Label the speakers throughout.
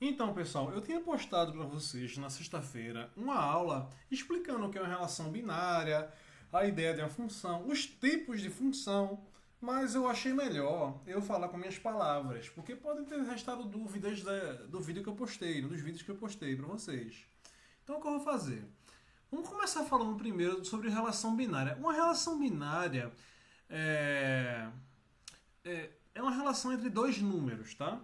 Speaker 1: Então, pessoal, eu tinha postado para vocês na sexta-feira uma aula explicando o que é uma relação binária, a ideia de uma função, os tipos de função, mas eu achei melhor eu falar com minhas palavras, porque podem ter restado dúvidas do vídeo que eu postei, dos vídeos que eu postei para vocês. Então, o que eu vou fazer? Vamos começar falando primeiro sobre relação binária. Uma relação binária é, é uma relação entre dois números, tá?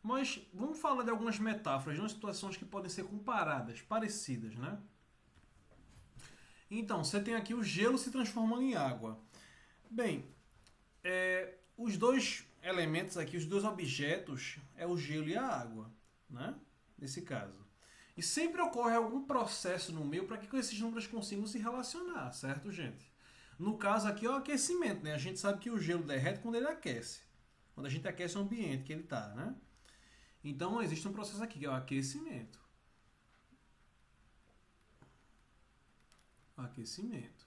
Speaker 1: Mas vamos falar de algumas metáforas, de umas situações que podem ser comparadas, parecidas, né? Então, você tem aqui o gelo se transformando em água. Bem, os dois elementos aqui, os dois objetos, é o gelo e a água, né? Nesse caso. E sempre ocorre algum processo no meio para que esses números consigam se relacionar, certo, gente? No caso aqui é o aquecimento, né? A gente sabe que o gelo derrete quando ele aquece. Quando a gente aquece o ambiente que ele está, né? Então existe um processo aqui que é o aquecimento. Aquecimento.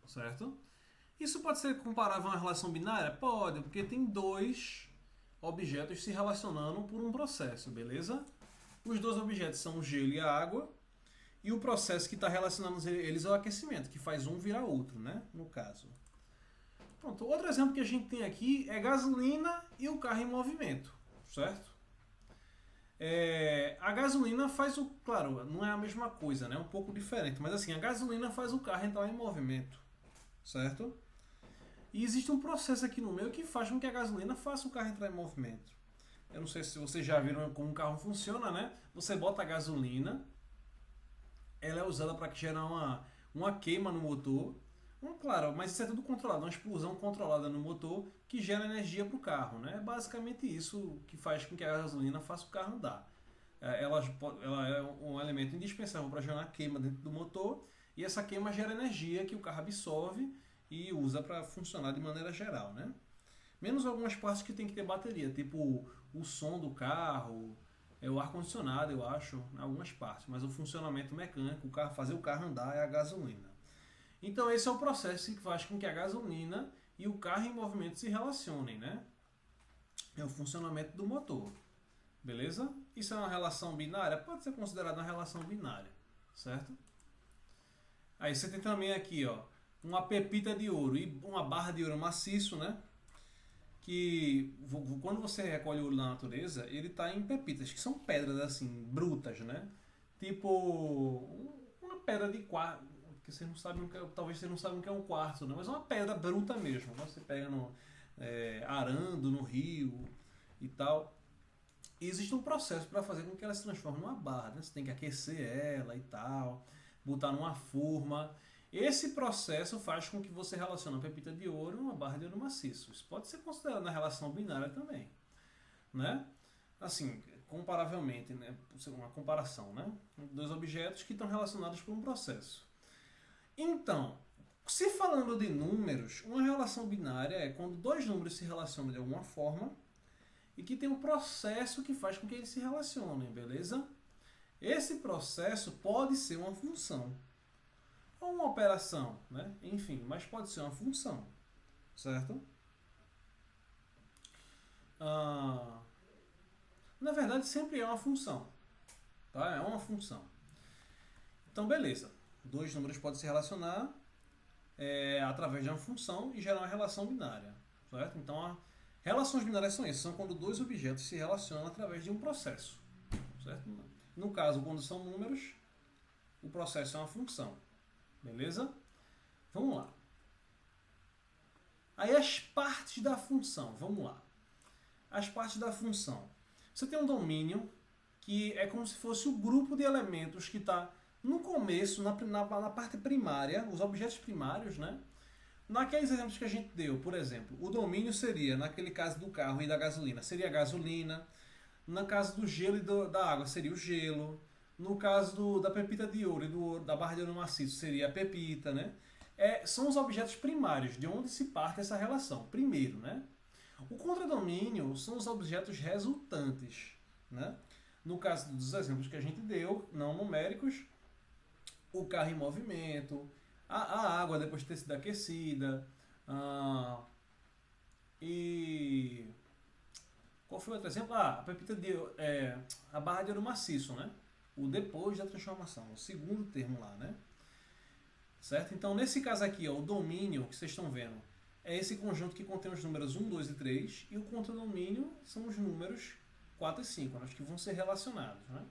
Speaker 1: Certo? Isso pode ser comparável a uma relação binária? Pode, porque tem dois objetos se relacionando por um processo, beleza? Os dois objetos são o gelo e a água, e o processo que está relacionando eles é o aquecimento, que faz um virar outro, né? No caso. Pronto, outro exemplo que a gente tem aqui é gasolina e o carro em movimento, certo? A gasolina faz o. Claro, não é a mesma coisa, né? É um pouco diferente, mas assim, a gasolina faz o carro entrar em movimento, certo? E existe um processo aqui no meio que faz com que a gasolina faça o carro entrar em movimento. Eu não sei se vocês já viram como um carro funciona, né? Você bota a gasolina, ela é usada para gerar uma queima no motor. Claro, mas isso é tudo controlado, uma explosão controlada no motor que gera energia para o carro. Né? É basicamente isso que faz com que a gasolina faça o carro andar. Ela é um elemento indispensável para gerar queima dentro do motor e essa queima gera energia que o carro absorve e usa para funcionar de maneira geral. Né? Menos algumas partes que tem que ter bateria, tipo o som do carro, o ar-condicionado, eu acho, em algumas partes. Mas o funcionamento mecânico, fazer o carro andar é a gasolina. Então esse é o processo que faz com que a gasolina e o carro em movimento se relacionem, né? É o funcionamento do motor, beleza? Isso é uma relação binária? Pode ser considerada uma relação binária, certo? Aí você tem também aqui, ó, uma pepita de ouro e uma barra de ouro maciço, né? Que quando você recolhe ouro na natureza, ele está em pepitas, que são pedras assim, brutas, né? Tipo uma pedra de quartzo, que vocês não sabem o que é, talvez vocês não saibam o que é um quartzo, né? Mas é uma pedra bruta mesmo. Né? Você pega arando no rio e tal. E existe um processo para fazer com que ela se transforme numa barra, né? Você tem que aquecer ela e tal, botar numa forma. Esse processo faz com que você relacione uma pepita de ouro e uma barra de ouro maciço. Isso pode ser considerado na relação binária também, né? Assim, comparavelmente, né? Uma comparação, né? Dois objetos que estão relacionados por um processo. Então, se falando de números, uma relação binária é quando dois números se relacionam de alguma forma e que tem um processo que faz com que eles se relacionem, beleza? Esse processo pode ser uma função ou uma operação, né? Enfim, mas pode ser uma função, certo? Ah, na verdade, sempre é uma função, tá? É uma função. Então, beleza. Dois números podem se relacionar através de uma função e gerar uma relação binária, certo? Então, relações binárias são essas, são quando dois objetos se relacionam através de um processo, certo? No caso, quando são números, o processo é uma função, beleza? Vamos lá. Aí as partes da função, vamos lá. As partes da função. Você tem um domínio que é como se fosse o grupo de elementos que está no começo, na parte primária, os objetos primários, né? Naqueles exemplos que a gente deu, por exemplo, o domínio seria, naquele caso do carro e da gasolina, seria a gasolina. No caso do gelo e da água, seria o gelo. No caso da pepita de ouro da barra de ouro maciço, seria a pepita, né? São os objetos primários, de onde se parte essa relação. Primeiro, né? O contradomínio são os objetos resultantes, né? No caso dos exemplos que a gente deu, não numéricos, o carro em movimento, a água depois de ter sido aquecida, e Qual foi o outro exemplo? A pepita de a barra de ouro maciço, né? O depois da transformação, o segundo termo lá, né? Certo? Então, nesse caso aqui, ó, o domínio que vocês estão vendo é esse conjunto que contém os números 1, 2 e 3, e o contradomínio são os números 4 e 5, né, que vão ser relacionados. Né?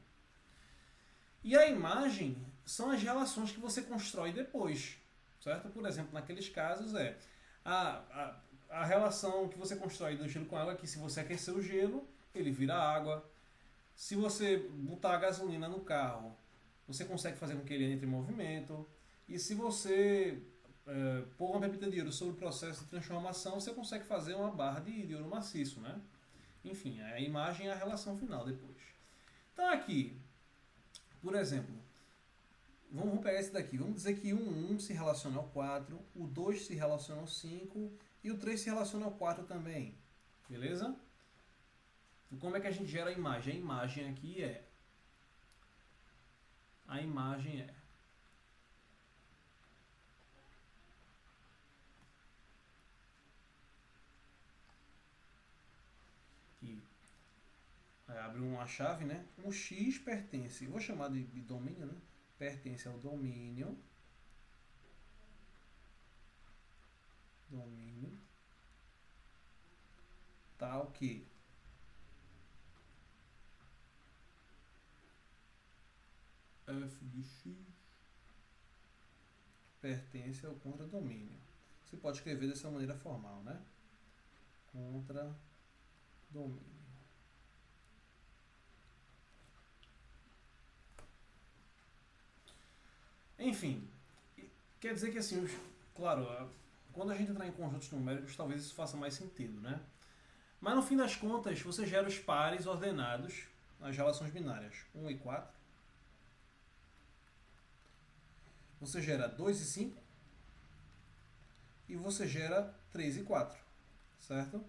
Speaker 1: E a imagem são as relações que você constrói depois. Certo? Por exemplo, naqueles casos a relação que você constrói do gelo com água, que se você aquecer o gelo, ele vira água. Se você botar a gasolina no carro, você consegue fazer com que ele entre em movimento. E se você pôr uma pepita de ouro sobre o processo de transformação, você consegue fazer uma barra de ouro maciço, né? Enfim, a imagem é a relação final depois. Então aqui, por exemplo, vamos pegar esse daqui. Vamos dizer que o 1 se relaciona ao 4, o 2 se relaciona ao 5 e o 3 se relaciona ao 4 também. Beleza? Então, como é que a gente gera a imagem? A imagem aqui é... A imagem é... Abre uma chave, né? Um X pertence, vou chamar de domínio, né? Pertence ao domínio tal que f de x pertence ao contradomínio. Você pode escrever dessa maneira formal, né? Contradomínio. Enfim, quer dizer que assim, claro, quando a gente entrar em conjuntos numéricos, talvez isso faça mais sentido, né? Mas no fim das contas, você gera os pares ordenados nas relações binárias 1 e 4. Você gera 2 e 5. E você gera 3 e 4. Certo?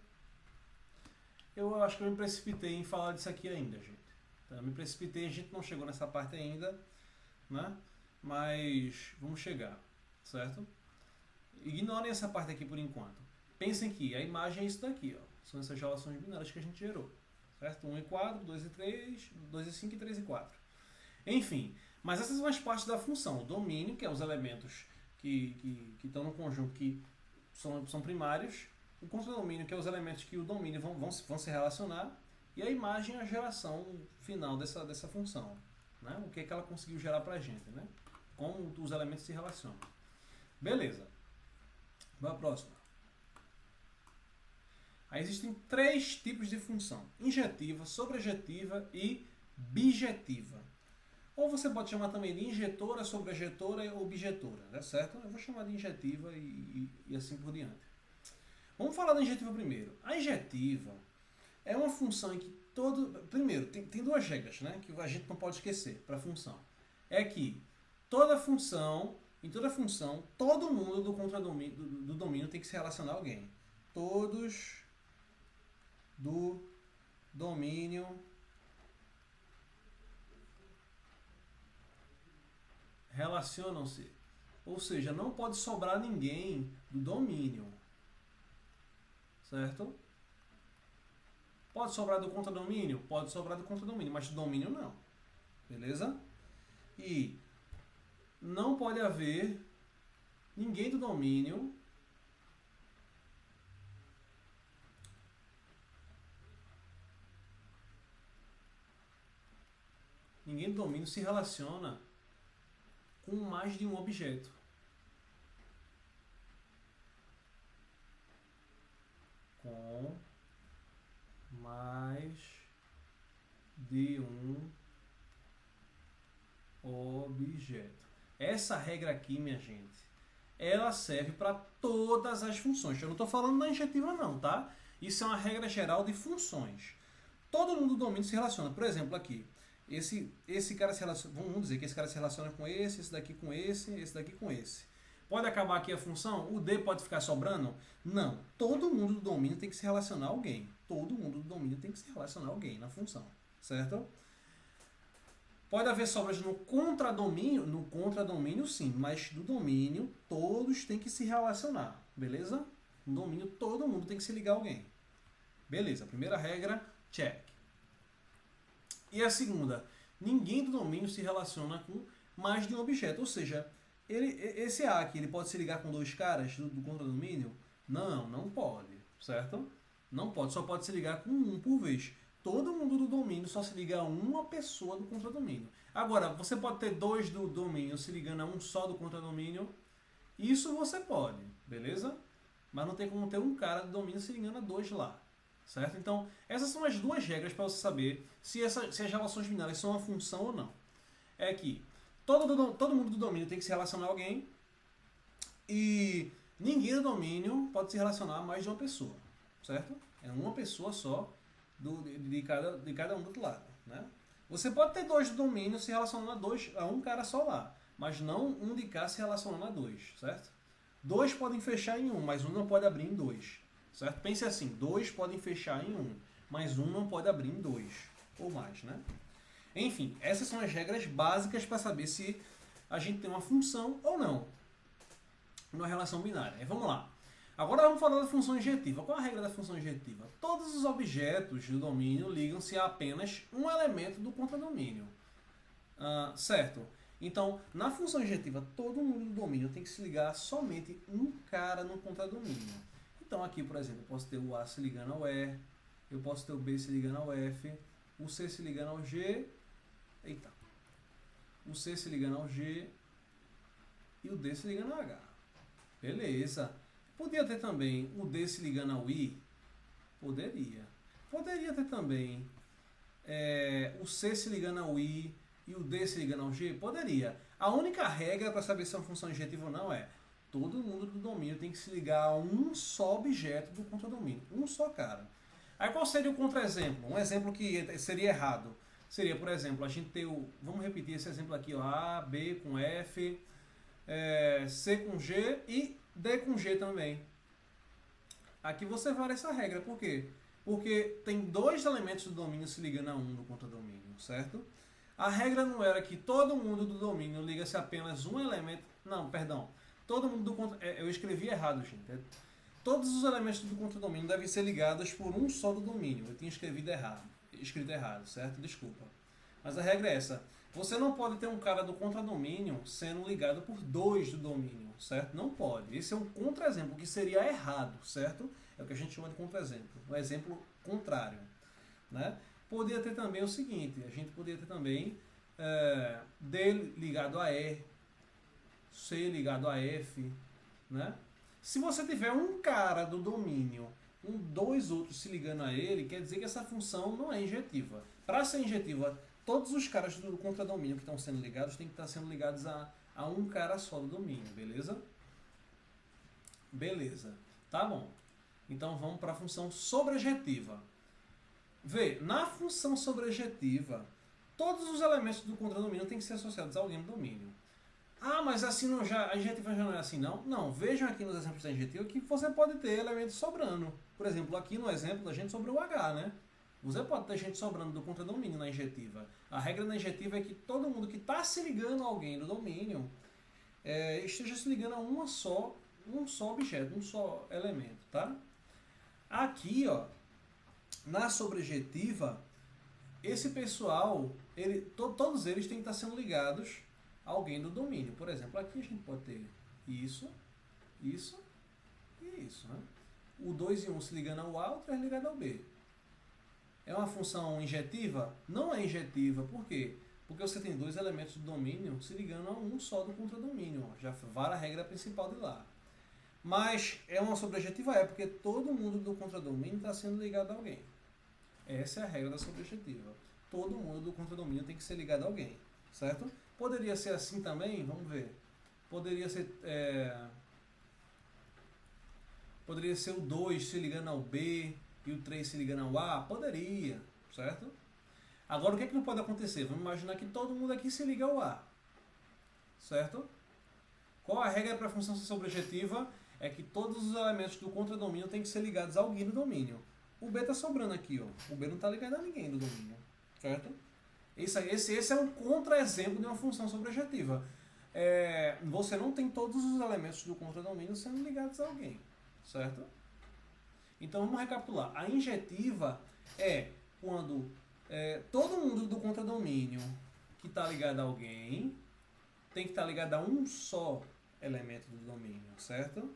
Speaker 1: Eu acho que eu me precipitei em falar disso aqui ainda, gente. Então, eu me precipitei, a gente não chegou nessa parte ainda, né? Mas vamos chegar, certo? Ignorem essa parte aqui por enquanto. Pensem que a imagem é isso daqui, ó. São essas relações binárias que a gente gerou, certo? 1 e 4, 2 e 3, 2 e 5 e 3 e 4. Enfim, mas essas são as partes da função. O domínio, que é os elementos que estão no conjunto que são primários. O contradomínio, que é os elementos que o domínio vão se relacionar. E a imagem é a geração final dessa função. Né? O que é que ela conseguiu gerar pra gente, né? Como os elementos se relacionam. Beleza. Vamos à próxima. Aí existem 3 tipos de função. Injetiva, sobrejetiva e bijetiva. Ou você pode chamar também de injetora, sobrejetora ou bijetora, né? Certo? Eu vou chamar de injetiva e assim por diante. Vamos falar da injetiva primeiro. A injetiva é uma função em que primeiro, tem 2 regras, né, que a gente não pode esquecer para a função. É que em toda função, todo mundo do domínio tem que se relacionar a alguém. Todos do domínio relacionam-se. Ou seja, não pode sobrar ninguém do domínio. Certo? Pode sobrar do contradomínio? Pode sobrar do contradomínio, mas do domínio não. Beleza? E não pode haver ninguém do domínio se relaciona com mais de um objeto. Com mais de um objeto. Essa regra aqui, minha gente, ela serve para todas as funções. Eu não estou falando da injetiva não, tá? Isso é uma regra geral de funções. Todo mundo do domínio se relaciona. Por exemplo, aqui, esse cara se relaciona, vamos dizer que esse cara se relaciona com esse daqui com esse daqui com esse. Pode acabar aqui a função? O D pode ficar sobrando? Não. Todo mundo do domínio tem que se relacionar a alguém. Todo mundo do domínio tem que se relacionar a alguém na função. Certo? Pode haver sobras no contradomínio? No contradomínio, sim. Mas do domínio, todos têm que se relacionar. Beleza? No domínio, todo mundo tem que se ligar a alguém. Beleza. Primeira regra, Check. E a segunda, ninguém do domínio se relaciona com mais de um objeto. Ou seja, esse A aqui, ele pode se ligar com dois caras do contradomínio? Não, não pode, certo? Não pode, só pode se ligar com um por vez. Todo mundo do domínio só se liga a uma pessoa do contradomínio. Agora, você pode ter dois do domínio se ligando a um só do contradomínio. Isso você pode, beleza? Mas não tem como ter um cara do domínio se ligando a dois lá, certo? Então, essas são as duas regras para você saber se as relações binárias são uma função ou não. É que todo mundo do domínio tem que se relacionar a alguém e ninguém do domínio pode se relacionar a mais de uma pessoa, certo? É uma pessoa só de cada um do outro lado, né? Você pode ter dois do domínio se relacionando a um cara só lá, mas não um de cá se relacionando a dois, certo? Dois podem fechar em um, mas um não pode abrir em dois, certo? Pense assim, dois podem fechar em um, mas um não pode abrir em dois, ou mais, né? Enfim, essas são as regras básicas para saber se a gente tem uma função ou não numa relação binária. Vamos lá. Agora vamos falar da função injetiva. Qual é a regra da função injetiva? Todos os objetos do domínio ligam-se a apenas um elemento do contradomínio. Certo? Então, na função injetiva, todo mundo do domínio tem que se ligar a somente um cara no contradomínio. Então aqui, por exemplo, eu posso ter o A se ligando ao E, eu posso ter o B se ligando ao F, o C se ligando ao G, o C se ligando ao G e o D se ligando ao H. Beleza. Podia ter também o D se ligando ao I? Poderia. Poderia ter também o C se ligando ao I e o D se ligando ao G? Poderia. A única regra para saber se é uma função injetiva ou não é todo mundo do domínio tem que se ligar a um só objeto do contradomínio. Um só cara. Aí qual seria o contra-exemplo? Um exemplo que seria errado. Seria, por exemplo, a gente ter o... Vamos repetir esse exemplo aqui. Ó, A, B com F, C com G e D com G também. Aqui você vale essa regra. Por quê? Porque tem dois elementos do domínio se ligando a um do contradomínio, certo? A regra não era que todo mundo do domínio liga-se a apenas um elemento... Não, perdão. Todo mundo do eu escrevi errado, gente. Todos os elementos do contradomínio devem ser ligados por um só do domínio. Eu tinha escrito errado, certo? Desculpa. Mas a regra é essa. Você não pode ter um cara do contradomínio sendo ligado por dois do domínio, certo? Não pode. Esse é um contra-exemplo, que seria errado, certo? É o que a gente chama de contra-exemplo. Um exemplo contrário, né? Poderia ter também o seguinte, a gente poderia ter também D ligado a E, C ligado a F, né? Se você tiver um cara do domínio, dois outros se ligando a ele, quer dizer que essa função não é injetiva. Para ser injetiva, todos os caras do contradomínio que estão sendo ligados têm que estar sendo ligados a um cara só do domínio, beleza? Beleza, tá bom. Então vamos para a função sobrejetiva. Vê, na função sobrejetiva, todos os elementos do contradomínio têm que ser associados a alguém do domínio. Ah, mas assim a injetiva já não é assim, não? Não, vejam aqui nos exemplos da injetiva que você pode ter elementos sobrando. Por exemplo, aqui no exemplo da gente sobre o H, né? Você pode ter gente sobrando do contradomínio na injetiva. A regra da injetiva é que todo mundo que está se ligando a alguém do domínio esteja se ligando a um só objeto, um só elemento, tá? Aqui, ó, na sobrejetiva, esse pessoal, todos eles têm que estar sendo ligados a alguém do domínio. Por exemplo, aqui a gente pode ter isso, isso e isso, né? O 2 e 1 se ligando ao A, o 3 ligado ao B. É uma função injetiva? Não é injetiva. Por quê? Porque você tem dois elementos do domínio se ligando a um só do contradomínio. Já vale a regra principal de lá. Mas é uma sobrejetiva? É, porque todo mundo do contradomínio está sendo ligado a alguém. Essa é a regra da sobrejetiva. Todo mundo do contradomínio tem que ser ligado a alguém. Certo? Poderia ser assim também? Vamos ver. Poderia ser o 2 se ligando ao B e o 3 se ligando ao A? Poderia, certo? Agora, o que é que não pode acontecer? Vamos imaginar que todo mundo aqui se liga ao A, certo? Qual a regra para a função sobrejetiva? É que todos os elementos do contradomínio têm que ser ligados a alguém do domínio. O B está sobrando aqui, ó. O B não está ligado a ninguém do domínio, certo? Esse é um contra-exemplo de uma função sobrejetiva. Você não tem todos os elementos do contradomínio sendo ligados a alguém, certo? Então vamos recapitular. A injetiva é quando todo mundo do contradomínio que está ligado a alguém tem que estar ligado a um só elemento do domínio, certo?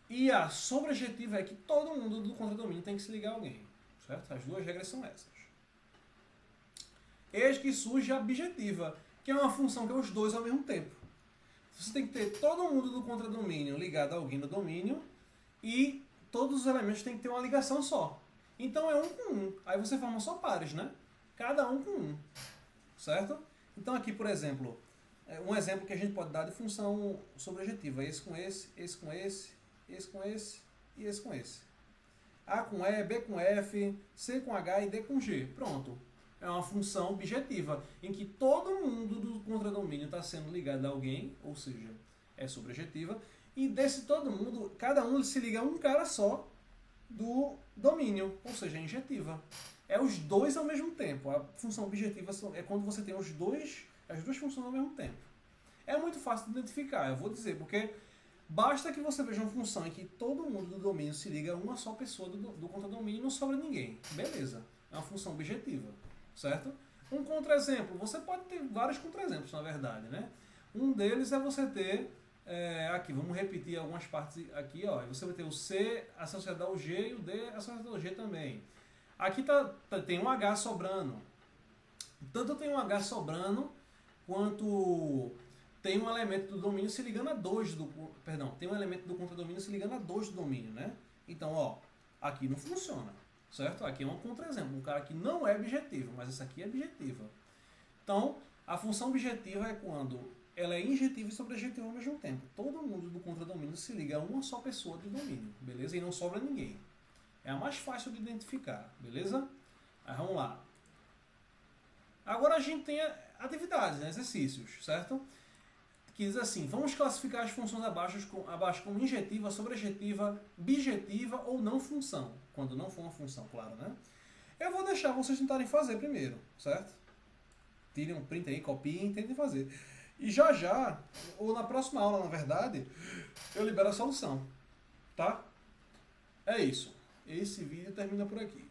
Speaker 1: E a sobrejetiva é que todo mundo do contradomínio tem que se ligar a alguém, certo? As duas regras são essas. Eis que surge a bijetiva, que é uma função que é os dois ao mesmo tempo. Você tem que ter todo mundo do contradomínio ligado a alguém do domínio e todos os elementos têm que ter uma ligação só. Então é um com um. Aí você forma só pares, né? Cada um com um. Certo? Então aqui, por exemplo, um exemplo que a gente pode dar de função sobrejetiva. Esse com esse, esse com esse, esse com esse e esse com esse. A com E, B com F, C com H e D com G. Pronto. É uma função bijetiva, em que todo mundo do contradomínio está sendo ligado a alguém, ou seja, é sobrejetiva, e desse todo mundo, cada um se liga a um cara só do domínio, ou seja, é injetiva. É os dois ao mesmo tempo. A função objetiva é quando você tem as duas funções ao mesmo tempo. É muito fácil de identificar, eu vou dizer, porque basta que você veja uma função em que todo mundo do domínio se liga a uma só pessoa do contradomínio e não sobra ninguém. Beleza, é uma função objetiva. Certo? Um contra-exemplo. Você pode ter vários contra-exemplos, na verdade, né? Um deles é você ter... aqui, vamos repetir algumas partes aqui, ó. Você vai ter o C associado ao G e o D associado ao G também. Aqui tem um H sobrando. Tanto tem um H sobrando, quanto tem um elemento do domínio se ligando a dois do... Perdão, tem um elemento do contradomínio se ligando a dois do domínio, né? Então, ó, aqui não funciona. Certo? Aqui é um contra-exemplo, um cara que não é bijetivo, mas essa aqui é bijetiva. Então, a função bijetiva é quando ela é injetiva e sobrejetiva ao mesmo tempo. Todo mundo do contradomínio se liga a uma só pessoa do domínio, beleza? E não sobra ninguém. É a mais fácil de identificar, beleza? Aí vamos lá. Agora a gente tem atividades, né? Exercícios, certo? Que diz assim, vamos classificar as funções abaixo como injetiva, sobrejetiva, bijetiva ou não função. Quando não for uma função, claro, né? Eu vou deixar vocês tentarem fazer primeiro, certo? Tirem um print aí, copiem e tentem fazer. E já, ou na próxima aula, na verdade, eu libero a solução, tá? É isso. Esse vídeo termina por aqui.